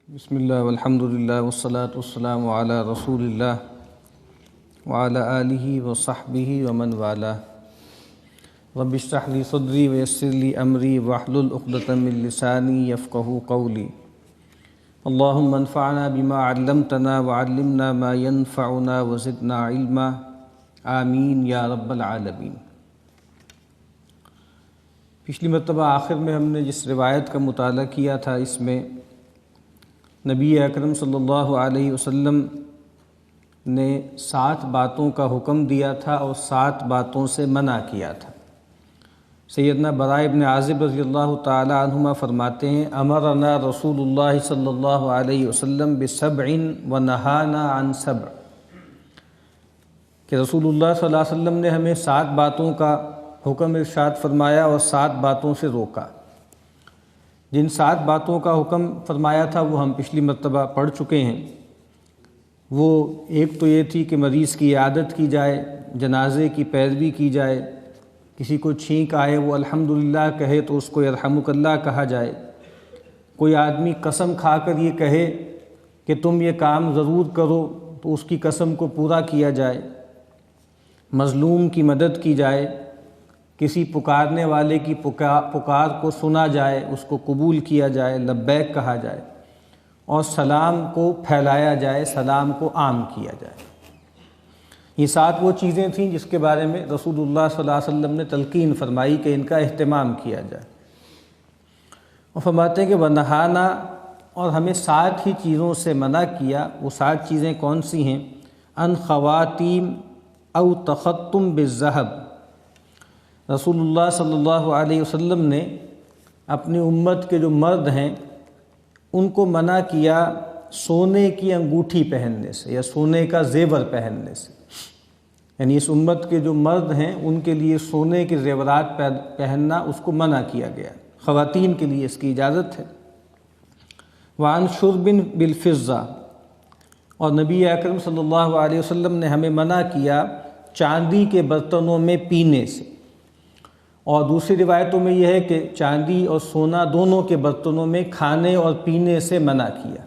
بسم اللہ والحمد للہ والصلاة والسلام علی رسول اللہ وعلی آلہ وصحبہ ومن والاه رب اشرح لی صدری ویسر لی امری واحلل عقدۃ من لسانی یفقہوا قولی اللہم انفعنا بما علمتنا وعلمنا ما ينفعنا وزدنا علما آمین یا رب العالمین۔ پچھلی مرتبہ آخر میں ہم نے جس روایت کا مطالعہ کیا تھا، اس میں نبی اکرم صلی اللہ علیہ وسلم نے 7 باتوں کا حکم دیا تھا اور 7 باتوں سے منع کیا تھا۔ سیدنا براء بن عازب رضی اللہ تعالی عنہما فرماتے ہیں، امرنا رسول اللہ صلی اللہ علیہ وسلم ب7 ونہانا عن 7، کہ رسول اللہ صلی اللہ علیہ وسلم نے ہمیں 7 باتوں کا حکم ارشاد فرمایا اور 7 باتوں سے روکا۔ جن 7 باتوں کا حکم فرمایا تھا وہ ہم پچھلی مرتبہ پڑھ چکے ہیں۔ وہ ایک تو یہ تھی کہ مریض کی عیادت کی جائے، جنازے کی پیروی کی جائے، کسی کو چھینک آئے وہ الحمدللہ کہے تو اس کو یرحمک اللہ کہا جائے، کوئی آدمی قسم کھا کر یہ کہے کہ تم یہ کام ضرور کرو تو اس کی قسم کو پورا کیا جائے، مظلوم کی مدد کی جائے، کسی پکارنے والے کی پکار کو سنا جائے، اس کو قبول کیا جائے، لبیک کہا جائے، اور سلام کو پھیلایا جائے، سلام کو عام کیا جائے۔ یہ 7 وہ چیزیں تھیں جس کے بارے میں رسول اللہ صلی اللہ علیہ وسلم نے تلقین فرمائی کہ ان کا اہتمام کیا جائے۔ اور فرماتے ہیں کہ ونہانا، اور ہمیں 7 ہی چیزوں سے منع کیا۔ وہ 7 چیزیں کون سی ہیں؟ ان خواتیم او تختم بالذہب، رسول اللہ صلی اللہ علیہ وسلم نے اپنی امت کے جو مرد ہیں ان کو منع کیا سونے کی انگوٹھی پہننے سے یا سونے کا زیور پہننے سے، یعنی اس امت کے جو مرد ہیں ان کے لیے سونے کے زیورات پہننا اس کو منع کیا گیا۔ خواتین کے لیے اس کی اجازت ہے۔ وعن شرب بالفضہ، اور نبی اکرم صلی اللہ علیہ وسلم نے ہمیں منع کیا چاندی کے برتنوں میں پینے سے، اور دوسری روایتوں میں یہ ہے کہ چاندی اور سونا دونوں کے برتنوں میں کھانے اور پینے سے منع کیا،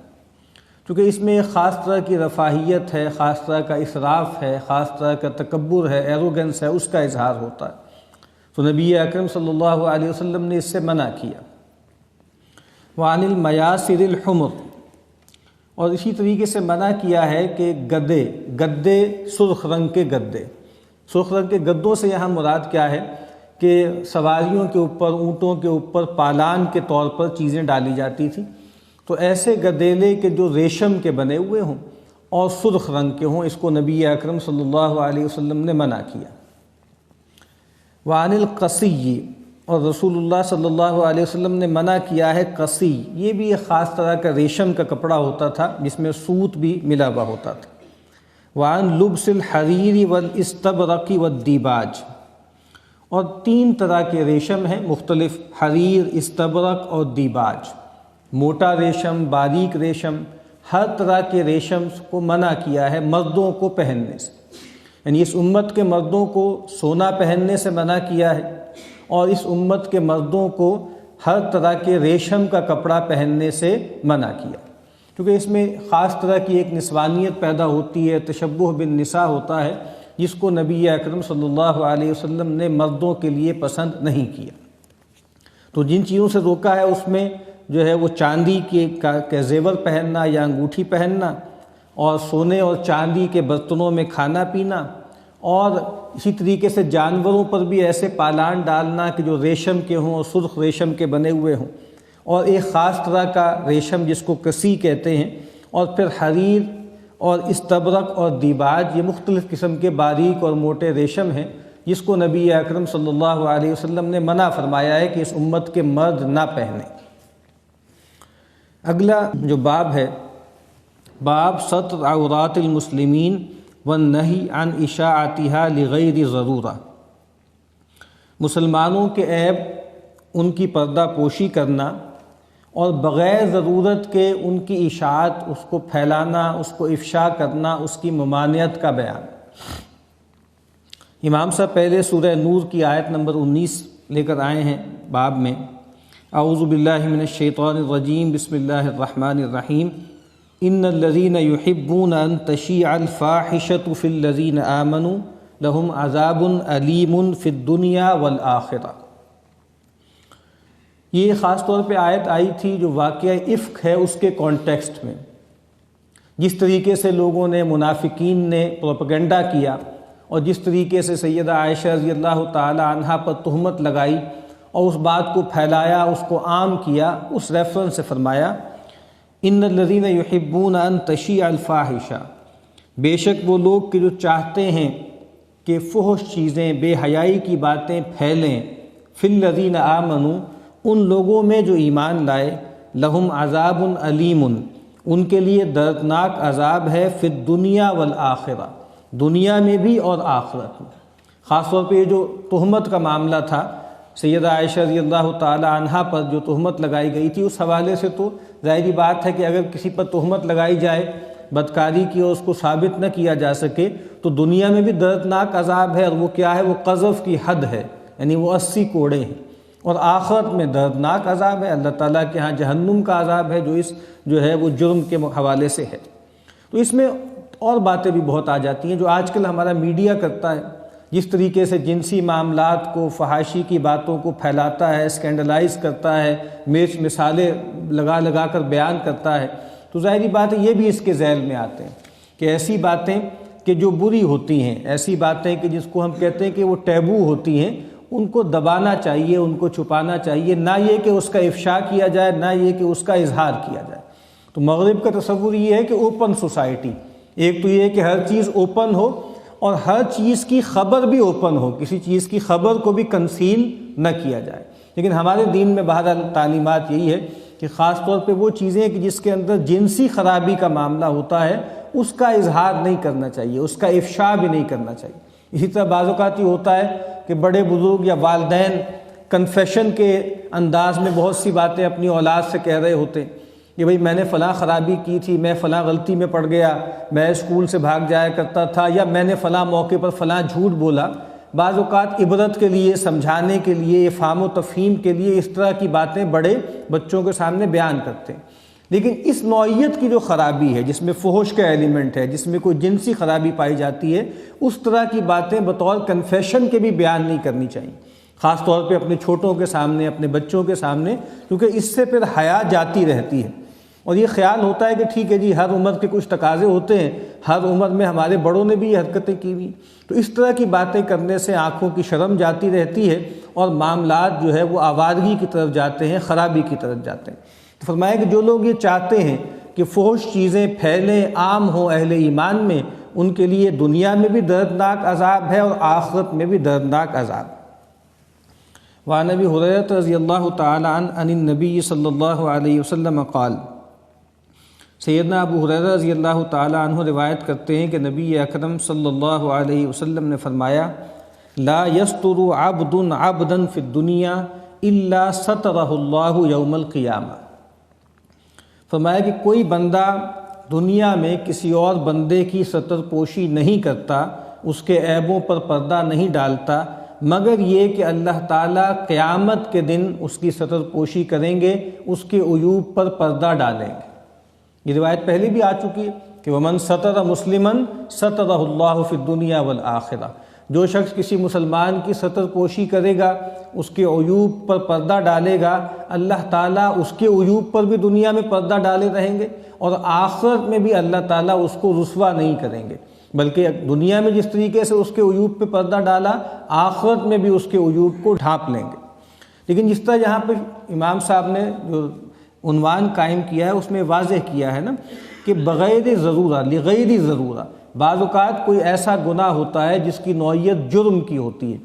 کیونکہ اس میں ایک خاص طرح کی رفاہیت ہے، خاص طرح کا اسراف ہے، خاص طرح کا تکبر ہے، ایروگنس ہے، اس کا اظہار ہوتا ہے۔ تو نبی اکرم صلی اللہ علیہ وسلم نے اس سے منع کیا۔ وعن المیاسر الحمر، اور اسی طریقے سے منع کیا ہے کہ گدے سرخ رنگ کے گدے، سرخ رنگ کے گدوں سے یہاں مراد کیا ہے کہ سواریوں کے اوپر، اونٹوں کے اوپر پالان کے طور پر چیزیں ڈالی جاتی تھی، تو ایسے گدیلے کے جو ریشم کے بنے ہوئے ہوں اور سرخ رنگ کے ہوں، اس کو نبی اکرم صلی اللہ علیہ وسلم نے منع کیا۔ وعن القصی، اور رسول اللہ صلی اللہ علیہ وسلم نے منع کیا ہے قصی، یہ بھی ایک خاص طرح کا ریشم کا کپڑا ہوتا تھا جس میں سوت بھی ملا ہوا ہوتا تھا۔ وعن لبس الحریر والاستبرق والدیباج، اور 3 طرح کے ریشم ہیں مختلف، حریر، استبرق اور دیباج، موٹا ریشم، باریک ریشم، ہر طرح کے ریشم کو منع کیا ہے مردوں کو پہننے سے، یعنی اس امت کے مردوں کو سونا پہننے سے منع کیا ہے، اور اس امت کے مردوں کو ہر طرح کے ریشم کا کپڑا پہننے سے منع کیا، کیونکہ اس میں خاص طرح کی ایک نسوانیت پیدا ہوتی ہے، تشبہ بالنساء ہوتا ہے، جس کو نبی اکرم صلی اللہ علیہ وسلم نے مردوں کے لیے پسند نہیں کیا۔ تو جن چیزوں سے روکا ہے اس میں جو ہے وہ چاندی کے زیور پہننا یا انگوٹھی پہننا، اور سونے اور چاندی کے برتنوں میں کھانا پینا، اور اسی طریقے سے جانوروں پر بھی ایسے پالان ڈالنا کہ جو ریشم کے ہوں اور سرخ ریشم کے بنے ہوئے ہوں، اور ایک خاص طرح کا ریشم جس کو کسی کہتے ہیں، اور پھر حریر اور استبرق اور دیباج، یہ مختلف قسم کے باریک اور موٹے ریشم ہیں جس کو نبی اکرم صلی اللہ علیہ وسلم نے منع فرمایا ہے کہ اس امت کے مرد نہ پہنیں۔ اگلا جو باب ہے، باب ستر عورات المسلمین والنہی عن اشاعتها لغیر ضرورہ، مسلمانوں کے عیب، ان کی پردہ پوشی کرنا اور بغیر ضرورت کے ان کی اشاعت، اس کو پھیلانا، اس کو افشا کرنا، اس کی ممانعت کا بیان۔ امام صاحب پہلے سورہ نور کی آیت نمبر 19 لے کر آئے ہیں باب میں، اعوذ باللہ من الشیطان الرجیم بسم اللہ الرحمن الرحیم ان الذین یحبون ان تشیع الفاحشۃ فی الذین آمنوا لہم عذاب علیم فی الدنیا والآخرہ۔ یہ خاص طور پہ آیت آئی تھی جو واقعہ افک ہے اس کے کانٹیکسٹ میں، جس طریقے سے لوگوں نے منافقین نے پروپیگنڈا کیا اور جس طریقے سے سیدہ عائشہ رضی اللہ تعالی عنہا پر تہمت لگائی اور اس بات کو پھیلایا، اس کو عام کیا، اس ریفرنس سے فرمایا ان الذین یحبون ان تشیع الفاحشہ، بے شک وہ لوگ کہ جو چاہتے ہیں کہ فحش چیزیں، بے حیائی کی باتیں پھیلیں، فی الذین آمنوا، ان لوگوں میں جو ایمان لائے، لہم عذاب علیم، ان کے لیے دردناک عذاب ہے، فی الدنیا والآخرہ، دنیا میں بھی اور آخرت میں۔ خاص طور پہ یہ جو تہمت کا معاملہ تھا سیدہ عائشہ رضی اللہ تعالی عنہا پر جو تہمت لگائی گئی تھی، اس حوالے سے تو ظاہری بات ہے کہ اگر کسی پر تہمت لگائی جائے بدکاری کی اور اس کو ثابت نہ کیا جا سکے تو دنیا میں بھی دردناک عذاب ہے، اور وہ کیا ہے؟ وہ قذف کی حد ہے، یعنی وہ 80 کوڑے ہیں، اور آخرت میں دردناک عذاب ہے، اللہ تعالیٰ کے ہاں جہنم کا عذاب ہے جو ہے وہ جرم کے حوالے سے ہے۔ تو اس میں اور باتیں بھی بہت آ جاتی ہیں جو آج کل ہمارا میڈیا کرتا ہے، جس طریقے سے جنسی معاملات کو، فحاشی کی باتوں کو پھیلاتا ہے، اسکینڈلائز کرتا ہے، مرچ مثالیں لگا کر بیان کرتا ہے، تو ظاہری بات ہے یہ بھی اس کے ذیل میں آتے ہیں کہ ایسی باتیں کہ جو بری ہوتی ہیں، ایسی باتیں کہ جس کو ہم کہتے ہیں کہ وہ ٹیبو ہوتی ہیں، ان کو دبانا چاہیے، ان کو چھپانا چاہیے، نہ یہ کہ اس کا افشا کیا جائے، نہ یہ کہ اس کا اظہار کیا جائے۔ تو مغرب کا تصور یہ ہے کہ اوپن سوسائٹی، ایک تو یہ ہے کہ ہر چیز اوپن ہو اور ہر چیز کی خبر بھی اوپن ہو، کسی چیز کی خبر کو بھی کنسیل نہ کیا جائے، لیکن ہمارے دین میں بہرحال تعلیمات یہی ہے کہ خاص طور پہ وہ چیزیں کہ جس کے اندر جنسی خرابی کا معاملہ ہوتا ہے اس کا اظہار نہیں کرنا چاہیے، اس کا افشا بھی نہیں کرنا چاہیے۔ اسی طرح بعض اوقات یہ ہوتا ہے کہ بڑے بزرگ یا والدین کنفیشن کے انداز میں بہت سی باتیں اپنی اولاد سے کہہ رہے ہوتے ہیں کہ بھئی میں نے فلاں خرابی کی تھی، میں فلاں غلطی میں پڑ گیا، میں اسکول سے بھاگ جایا کرتا تھا، یا میں نے فلاں موقع پر فلاں جھوٹ بولا۔ بعض اوقات عبرت کے لیے، سمجھانے کے لیے، افہام و تفہیم کے لیے اس طرح کی باتیں بڑے بچوں کے سامنے بیان کرتے ہیں، لیکن اس نوعیت کی جو خرابی ہے جس میں فحش کا ایلیمنٹ ہے، جس میں کوئی جنسی خرابی پائی جاتی ہے، اس طرح کی باتیں بطور کنفیشن کے بھی بیان نہیں کرنی چاہیے، خاص طور پہ اپنے چھوٹوں کے سامنے، اپنے بچوں کے سامنے، کیونکہ اس سے پھر حیا جاتی رہتی ہے، اور یہ خیال ہوتا ہے کہ ٹھیک ہے جی ہر عمر کے کچھ تقاضے ہوتے ہیں، ہر عمر میں ہمارے بڑوں نے بھی یہ حرکتیں کی ہوئی، تو اس طرح کی باتیں کرنے سے آنکھوں کی شرم جاتی رہتی ہے اور معاملات جو ہے وہ آوارگی کی طرف جاتے ہیں، خرابی کی طرف جاتے ہیں۔ تو فرمایا کہ جو لوگ یہ چاہتے ہیں کہ فحش چیزیں پھیلیں، عام ہوں اہل ایمان میں، ان کے لیے دنیا میں بھی دردناک عذاب ہے اور آخرت میں بھی دردناک عذاب۔ وعن ابی ہریرہ رضی اللہ تعالی عنہ عن النبی صلی اللہ علیہ وسلم قال، سیدنا ابو ہریرہ رضی اللہ تعالی عنہ روایت کرتے ہیں کہ نبی اکرم صلی اللہ علیہ وسلم نے فرمایا، لا یستر عبد عبدا فی الدنیا الا سترہ اللہ یوم القیامہ۔ فرمایا کہ کوئی بندہ دنیا میں کسی اور بندے کی ستر پوشی نہیں کرتا، اس کے عیبوں پر پردہ نہیں ڈالتا، مگر یہ کہ اللہ تعالیٰ قیامت کے دن اس کی ستر پوشی کریں گے، اس کے عیوب پر پردہ ڈالیں گے۔ یہ روایت پہلے بھی آ چکی ہے کہ ومن ستر مسلما سترہ اللہ فی الدنیا والآخرہ، جو شخص کسی مسلمان کی ستر پوشی کرے گا، اس کے عیوب پر پردہ ڈالے گا، اللہ تعالیٰ اس کے عیوب پر بھی دنیا میں پردہ ڈالے رہیں گے، اور آخرت میں بھی اللہ تعالیٰ اس کو رسوا نہیں کریں گے، بلکہ دنیا میں جس طریقے سے اس کے عیوب پہ پردہ ڈالا، آخرت میں بھی اس کے عیوب کو ڈھانپ لیں گے۔ لیکن جس طرح یہاں پہ امام صاحب نے جو عنوان قائم کیا ہے اس میں واضح کیا ہے نا کہ بغیر ضرورہ، لغیر ضرورہ، بعض اوقات کوئی ایسا گناہ ہوتا ہے جس کی نوعیت جرم کی ہوتی ہے،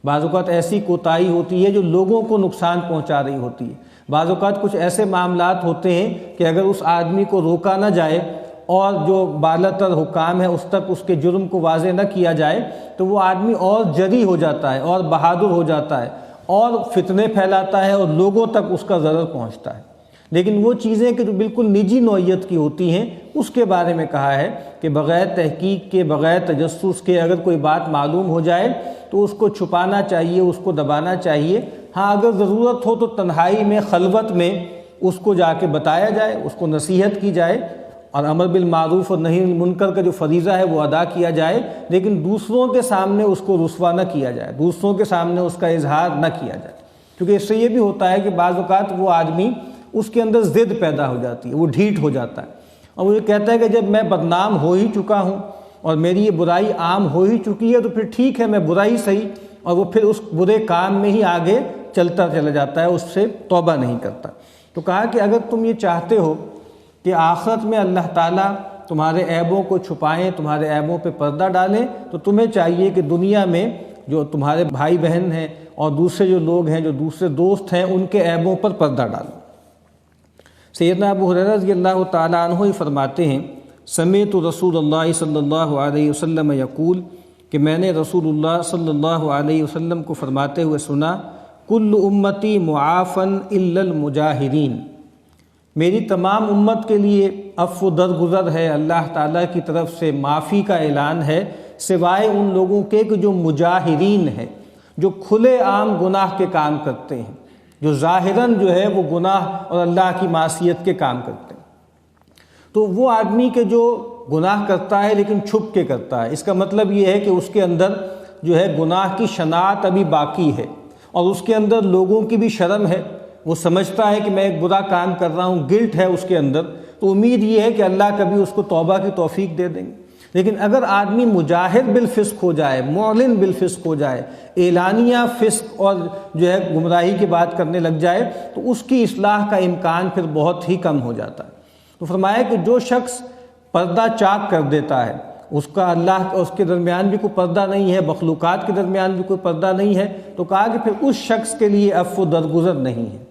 بعض اوقات ایسی کوتاہی ہوتی ہے جو لوگوں کو نقصان پہنچا رہی ہوتی ہے، بعض اوقات کچھ ایسے معاملات ہوتے ہیں کہ اگر اس آدمی کو روکا نہ جائے اور جو بالاتر حکام ہے اس تک اس کے جرم کو واضح نہ کیا جائے تو وہ آدمی اور جری ہو جاتا ہے اور بہادر ہو جاتا ہے اور فتنے پھیلاتا ہے اور لوگوں تک اس کا ضرر پہنچتا ہے۔ لیکن وہ چیزیں کہ جو بالکل نجی نوعیت کی ہوتی ہیں اس کے بارے میں کہا ہے کہ بغیر تحقیق کے، بغیر تجسس کے اگر کوئی بات معلوم ہو جائے تو اس کو چھپانا چاہیے، اس کو دبانا چاہیے۔ ہاں اگر ضرورت ہو تو تنہائی میں خلوت میں اس کو جا کے بتایا جائے، اس کو نصیحت کی جائے اور امر بالمعروف اور نہی عن المنکر کا جو فریضہ ہے وہ ادا کیا جائے، لیکن دوسروں کے سامنے اس کو رسوا نہ کیا جائے، دوسروں کے سامنے اس کا اظہار نہ کیا جائے، کیونکہ اس سے یہ بھی ہوتا ہے کہ بعض اوقات وہ آدمی اس کے اندر ضد پیدا ہو جاتی ہے، وہ ڈھیٹ ہو جاتا ہے اور وہ یہ کہتا ہے کہ جب میں بدنام ہو ہی چکا ہوں اور میری یہ برائی عام ہو ہی چکی ہے تو پھر ٹھیک ہے، میں برائی صحیح، اور وہ پھر اس برے کام میں ہی آگے چلتا چلا جاتا ہے، اس سے توبہ نہیں کرتا۔ تو کہا کہ اگر تم یہ چاہتے ہو کہ آخرت میں اللہ تعالیٰ تمہارے عیبوں کو چھپائیں، تمہارے عیبوں پہ پردہ ڈالیں، تو تمہیں چاہیے کہ دنیا میں جو تمہارے بھائی بہن ہیں اور دوسرے جو لوگ ہیں، جو دوسرے دوست ہیں، ان کے عیبوں پر پردہ ڈالو۔ سیدنا ابو ہریرہ رضی اللہ تعالیٰ عنہ ہی فرماتے ہیں، سمعت رسول اللہ صلی اللہ علیہ وسلم یقول، کہ میں نے رسول اللہ صلی اللہ علیہ وسلم کو فرماتے ہوئے سنا، کل امتی معافن الا المجاہرین، میری تمام امت کے لیے عفو درگزر ہے، اللہ تعالیٰ کی طرف سے معافی کا اعلان ہے، سوائے ان لوگوں کے کہ جو مجاہرین ہیں، جو کھلے عام گناہ کے کام کرتے ہیں، جو ظاہراً جو ہے وہ گناہ اور اللہ کی معصیت کے کام کرتے ہیں۔ تو وہ آدمی کے جو گناہ کرتا ہے لیکن چھپ کے کرتا ہے، اس کا مطلب یہ ہے کہ اس کے اندر جو ہے گناہ کی شناعت ابھی باقی ہے اور اس کے اندر لوگوں کی بھی شرم ہے، وہ سمجھتا ہے کہ میں ایک برا کام کر رہا ہوں، گلٹ ہے اس کے اندر، تو امید یہ ہے کہ اللہ کبھی اس کو توبہ کی توفیق دے دیں گے۔ لیکن اگر آدمی مجاہر بالفسق ہو جائے، معلن بالفسق ہو جائے، اعلانیہ فسق اور جو ہے گمراہی کی بات کرنے لگ جائے، تو اس کی اصلاح کا امکان پھر بہت ہی کم ہو جاتا ہے۔ تو فرمایا کہ جو شخص پردہ چاک کر دیتا ہے، اس کا اللہ اس کے درمیان بھی کوئی پردہ نہیں ہے، مخلوقات کے درمیان بھی کوئی پردہ نہیں ہے، تو کہا کہ پھر اس شخص کے لیے عفو درگزر نہیں ہے۔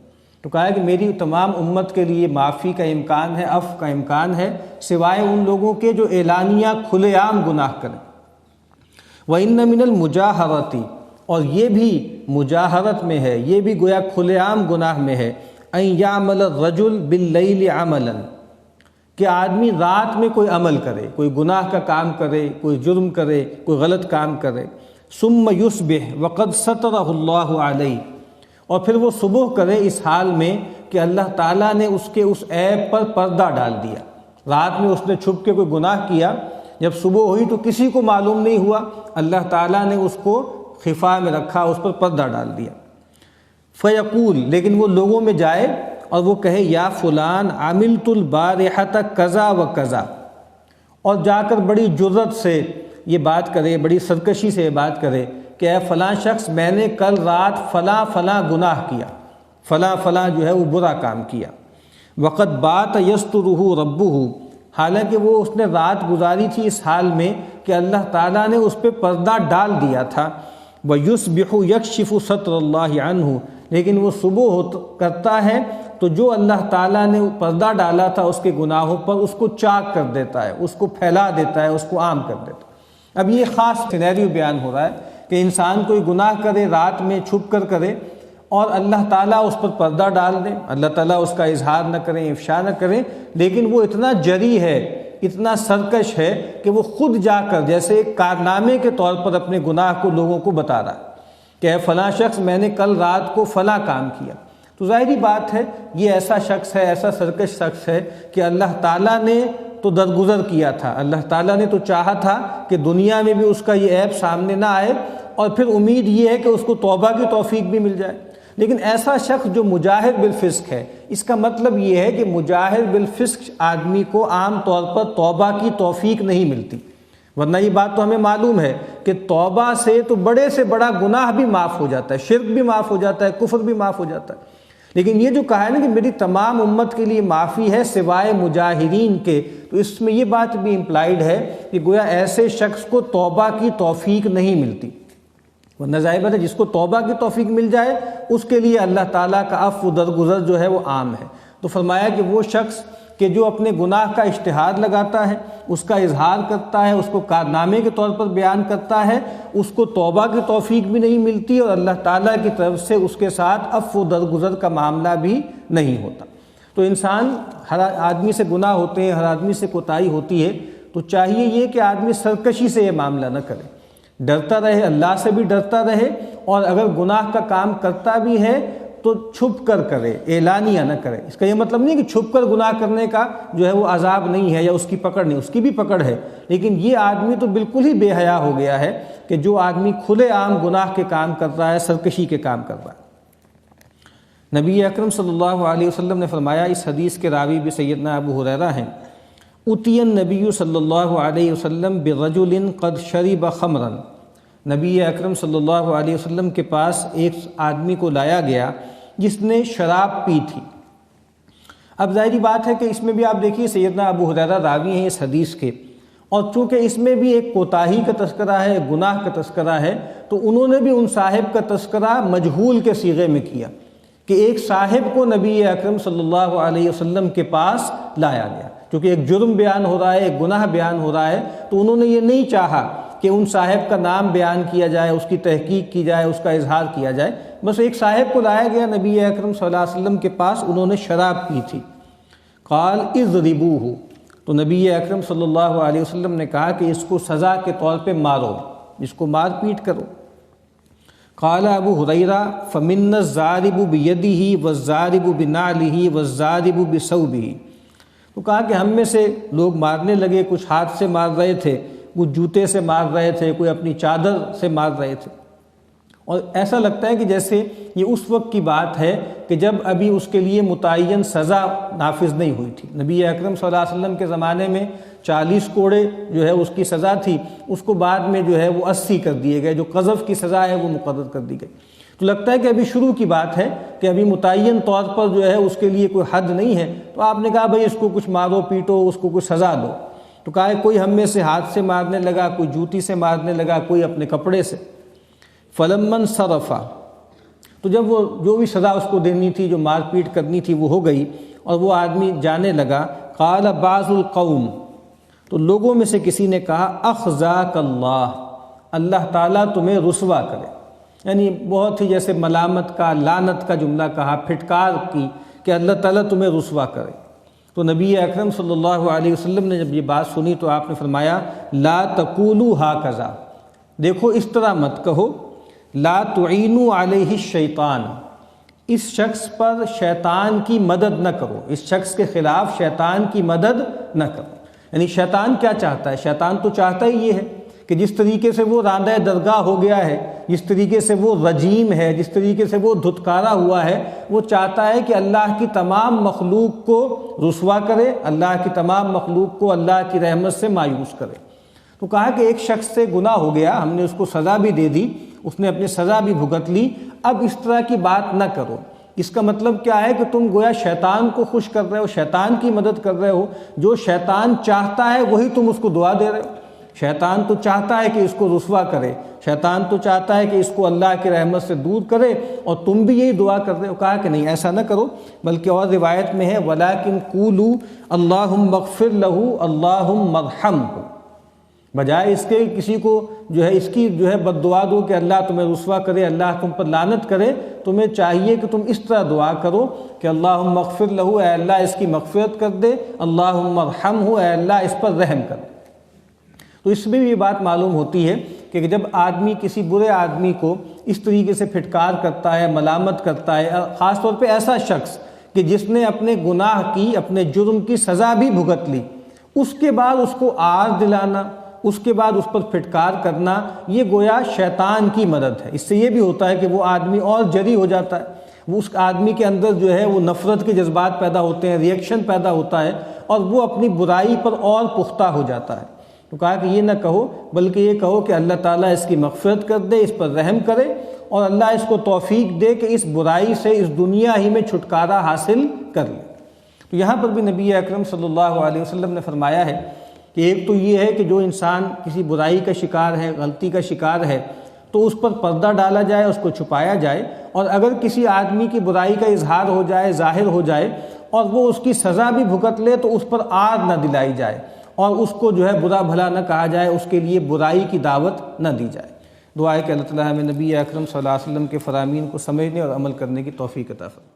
تو کہا کہ میری تمام امت کے لیے معافی کا امکان ہے، عفو کا امکان ہے، سوائے ان لوگوں کے جو اعلانیہ کھلے عام گناہ کریں۔ وَإِنَّ مِنَ الْمُجَاهَرَةِ، اور یہ بھی مجاہرت میں ہے، یہ بھی گویا کھلے عام گناہ میں ہے، أَن يَعْمَلَ الرَّجُلُ بِاللَّيْلِ عَمَلًا، کہ آدمی رات میں کوئی عمل کرے، کوئی گناہ کا کام کرے، کوئی جرم کرے، کوئی غلط کام کرے، ثُمَّ يُصْبِحْ وَقَدْ سَتَرَهُ اللَّهُ عَلَيْهِ، اور پھر وہ صبح کرے اس حال میں کہ اللہ تعالیٰ نے اس کے اس عیب پر پردہ ڈال دیا۔ رات میں اس نے چھپ کے کوئی گناہ کیا، جب صبح ہوئی تو کسی کو معلوم نہیں ہوا، اللہ تعالیٰ نے اس کو خفا میں رکھا، اس پر پردہ ڈال دیا۔ فیقول، لیکن وہ لوگوں میں جائے اور وہ کہے، یا فلان عملت البارحۃ کذا و کذا، اور جا کر بڑی جرت سے یہ بات کرے، بڑی سرکشی سے یہ بات کرے کہ اے فلاں شخص، میں نے کل رات فلاں فلاں گناہ کیا، فلاں فلاں جو ہے وہ برا کام کیا۔ وقد بات یسترہ ربہ، حالانکہ وہ اس نے رات گزاری تھی اس حال میں کہ اللہ تعالیٰ نے اس پہ پردہ ڈال دیا تھا۔ ویصبح یکشف ستر اللہ عنہ، لیکن وہ صبح کرتا ہے تو جو اللہ تعالیٰ نے پردہ ڈالا تھا اس کے گناہوں پر، اس کو چاک کر دیتا ہے، اس کو پھیلا دیتا ہے، اس کو عام کر دیتا ہے۔ اب یہ خاص سینیریو بیان ہو رہا ہے کہ انسان کوئی گناہ کرے، رات میں چھپ کر کرے، اور اللہ تعالیٰ اس پر پردہ ڈال دے، اللہ تعالیٰ اس کا اظہار نہ کریں، افشا نہ کریں، لیکن وہ اتنا جری ہے، اتنا سرکش ہے کہ وہ خود جا کر جیسے ایک کارنامے کے طور پر اپنے گناہ کو لوگوں کو بتا رہا ہے کہ اے فلاں شخص، میں نے کل رات کو فلاں کام کیا۔ تو ظاہری بات ہے یہ ایسا شخص ہے، ایسا سرکش شخص ہے کہ اللہ تعالیٰ نے تو درگزر کیا تھا، اللہ تعالیٰ نے تو چاہا تھا کہ دنیا میں بھی اس کا یہ عیب سامنے نہ آئے، اور پھر امید یہ ہے کہ اس کو توبہ کی توفیق بھی مل جائے۔ لیکن ایسا شخص جو مجاہر بالفسق ہے، اس کا مطلب یہ ہے کہ مجاہر بالفسق آدمی کو عام طور پر توبہ کی توفیق نہیں ملتی، ورنہ یہ بات تو ہمیں معلوم ہے کہ توبہ سے تو بڑے سے بڑا گناہ بھی معاف ہو جاتا ہے، شرک بھی معاف ہو جاتا ہے، کفر بھی معاف ہو جاتا ہے۔ لیکن یہ جو کہا ہے نا کہ میری تمام امت کے لیے معافی ہے سوائے مجاہرین کے، تو اس میں یہ بات بھی امپلائیڈ ہے کہ گویا ایسے شخص کو توبہ کی توفیق نہیں ملتی، ورنہ ظاہر ہے جس کو توبہ کی توفیق مل جائے اس کے لیے اللہ تعالیٰ کا عفو درگزر جو ہے وہ عام ہے۔ تو فرمایا کہ وہ شخص کہ جو اپنے گناہ کا اشتہار لگاتا ہے، اس کا اظہار کرتا ہے، اس کو کارنامے کے طور پر بیان کرتا ہے، اس کو توبہ کی توفیق بھی نہیں ملتی، اور اللہ تعالیٰ کی طرف سے اس کے ساتھ عفو درگزر کا معاملہ بھی نہیں ہوتا۔ تو انسان، ہر آدمی سے گناہ ہوتے ہیں، ہر آدمی سے کوتاہی ہوتی ہے، تو چاہیے یہ کہ آدمی سرکشی سے یہ معاملہ نہ کرے، ڈرتا رہے، اللہ سے بھی ڈرتا رہے، اور اگر گناہ کا کام کرتا بھی ہے تو چھپ کر کرے، اعلانیہ نہ کرے۔ اس کا یہ مطلب نہیں کہ چھپ کر گناہ کرنے کا جو ہے وہ عذاب نہیں ہے یا اس کی پکڑ نہیں، اس کی بھی پکڑ ہے، لیکن یہ آدمی تو بالکل ہی بے حیا ہو گیا ہے کہ جو آدمی کھلے عام گناہ کے کام کر رہا ہے، سرکشی کے کام کر رہا ہے۔ نبی اکرم صلی اللہ علیہ وسلم نے فرمایا، اس حدیث کے راوی بھی سیدنا ابو ہریرہ ہیں، اُتِیَ النبی صلی اللہ علیہ وسلم برجل قد شرب خمرا، نبی اکرم صلی اللہ علیہ وسلم کے پاس ایک آدمی کو لایا گیا جس نے شراب پی تھی۔ اب ظاہری بات ہے کہ اس میں بھی آپ دیکھیے سیدنا ابو ہریرہ راوی ہیں اس حدیث کے، اور چونکہ اس میں بھی ایک کوتاہی کا تذکرہ ہے، گناہ کا تذکرہ ہے، تو انہوں نے بھی ان صاحب کا تذکرہ مجہول کے صیغے میں کیا کہ ایک صاحب کو نبی اکرم صلی اللہ علیہ وسلم کے پاس لایا گیا۔ کیونکہ ایک جرم بیان ہو رہا ہے، ایک گناہ بیان ہو رہا ہے، تو انہوں نے یہ نہیں چاہا کہ ان صاحب کا نام بیان کیا جائے، اس کی تحقیق کی جائے، اس کا اظہار کیا جائے، بس ایک صاحب کو لایا گیا نبی اکرم صلی اللہ علیہ وسلم کے پاس، انہوں نے شراب پی تھی۔ قال اضربوہ، تو نبی اکرم صلی اللہ علیہ وسلم نے کہا کہ اس کو سزا کے طور پہ مارو، اس کو مار پیٹ کرو۔ قال ابو ہریرہ فمنا الضارب بیدہ والضارب بنعلہ والضارب بثوبہ، تو کہا کہ ہم میں سے لوگ مارنے لگے، کچھ ہاتھ سے مار رہے تھے، کچھ جوتے سے مار رہے تھے، کوئی اپنی چادر سے مار رہے تھے، اور ایسا لگتا ہے کہ جیسے یہ اس وقت کی بات ہے کہ جب ابھی اس کے لیے متعین سزا نافذ نہیں ہوئی تھی۔ نبی اکرم صلی اللہ علیہ وسلم کے زمانے میں 40 کوڑے جو ہے اس کی سزا تھی، اس کو بعد میں جو ہے وہ 80 کر دیے گئے، جو قذف کی سزا ہے وہ مقرر کر دی گئی۔ تو لگتا ہے کہ ابھی شروع کی بات ہے کہ ابھی متعین طور پر جو ہے اس کے لیے کوئی حد نہیں ہے، تو آپ نے کہا بھئی اس کو کچھ مارو پیٹو، اس کو کچھ سزا دو، تو کہا کوئی ہم میں سے ہاتھ سے مارنے لگا، کوئی جوتی سے مارنے لگا، کوئی اپنے کپڑے سے۔ فلما انصرف، تو جب وہ جو بھی سزا اس کو دینی تھی، جو مار پیٹ کرنی تھی وہ ہو گئی اور وہ آدمی جانے لگا، قال بعض القوم، تو لوگوں میں سے کسی نے کہا اخزاک اللہ، اللہ تعالیٰ تمہیں رسوا کرے، یعنی بہت ہی جیسے ملامت کا، لعنت کا جملہ کہا، پھٹکار کی کہ اللہ تعالیٰ تمہیں رسوا کرے۔ تو نبی اکرم صلی اللہ علیہ وسلم نے جب یہ بات سنی تو آپ نے فرمایا لا تقولوا ہاکذا، دیکھو اس طرح مت کہو، لا تعینوا علیہ الشیطان، اس شخص پر شیطان کی مدد نہ کرو، اس شخص کے خلاف شیطان کی مدد نہ کرو۔ یعنی شیطان کیا چاہتا ہے؟ شیطان تو چاہتا ہی یہ ہے کہ جس طریقے سے وہ راندہ درگاہ ہو گیا ہے، جس طریقے سے وہ رجیم ہے، جس طریقے سے وہ دھتکارا ہوا ہے، وہ چاہتا ہے کہ اللہ کی تمام مخلوق کو رسوا کرے، اللہ کی تمام مخلوق کو اللہ کی رحمت سے مایوس کرے۔ تو کہا کہ ایک شخص سے گناہ ہو گیا، ہم نے اس کو سزا بھی دے دی، اس نے اپنی سزا بھی بھگت لی، اب اس طرح کی بات نہ کرو۔ اس کا مطلب کیا ہے کہ تم گویا شیطان کو خوش کر رہے ہو، شیطان کی مدد کر رہے ہو، جو شیطان چاہتا ہے وہی تم اس کو دعا دے رہے ہو۔ شیطان تو چاہتا ہے کہ اس کو رسوا کرے، شیطان تو چاہتا ہے کہ اس کو اللہ کی رحمت سے دور کرے، اور تم بھی یہی دعا کر رہے ہو۔ کہا کہ نہیں، ایسا نہ کرو، بلکہ اور روایت میں ہے وَلَٰكِن قُولُوا اللَّهُمَّ اغْفِرْ لَهُ اللَّهُمَّ ارْحَمْهُ، بجائے اس کے کسی کو جو ہے اس کی جو ہے بد دعا دو کہ اللہ تمہیں رسوا کرے، اللہ تم پر لعنت کرے، تمہیں چاہیے کہ تم اس طرح دعا کرو کہ اللہم اغفر لہ، اے اللہ اس کی مغفرت کر دے، اللہم ارحمہ، اے اللہ اس پر رحم کر دے۔ تو اس میں بھی یہ بات معلوم ہوتی ہے کہ جب آدمی کسی برے آدمی کو اس طریقے سے پھٹکار کرتا ہے، ملامت کرتا ہے، خاص طور پہ ایسا شخص کہ جس نے اپنے گناہ کی، اپنے جرم کی سزا بھی بھگت لی، اس کے بعد اس کو آر دلانا، اس کے بعد اس پر پھٹکار کرنا، یہ گویا شیطان کی مدد ہے۔ اس سے یہ بھی ہوتا ہے کہ وہ آدمی اور جری ہو جاتا ہے، وہ اس آدمی کے اندر جو ہے وہ نفرت کے جذبات پیدا ہوتے ہیں، ریئیکشن پیدا ہوتا ہے، اور وہ اپنی برائی پر اور پختہ ہو جاتا ہے۔ تو کہا کہ یہ نہ کہو، بلکہ یہ کہو کہ اللہ تعالیٰ اس کی مغفرت کر دے، اس پر رحم کرے، اور اللہ اس کو توفیق دے کہ اس برائی سے اس دنیا ہی میں چھٹکارا حاصل کر لے۔ تو یہاں پر بھی نبی اکرم صلی اللہ علیہ وسلم نے فرمایا ہے کہ ایک تو یہ ہے کہ جو انسان کسی برائی کا شکار ہے، غلطی کا شکار ہے، تو اس پر پردہ ڈالا جائے، اس کو چھپایا جائے، اور اگر کسی آدمی کی برائی کا اظہار ہو جائے، ظاہر ہو جائے، اور وہ اس کی سزا بھی بھگت لے، تو اس پر آر نہ دلائی جائے، اور اس کو جو ہے برا بھلا نہ کہا جائے، اس کے لیے برائی کی دعوت نہ دی جائے۔ دعا ہے کہ اللہ تعالیٰ ہمیں نبی اکرم صلی اللہ علیہ وسلم کے فرامین کو سمجھنے اور عمل کرنے کی توفیق عطا فرمائے۔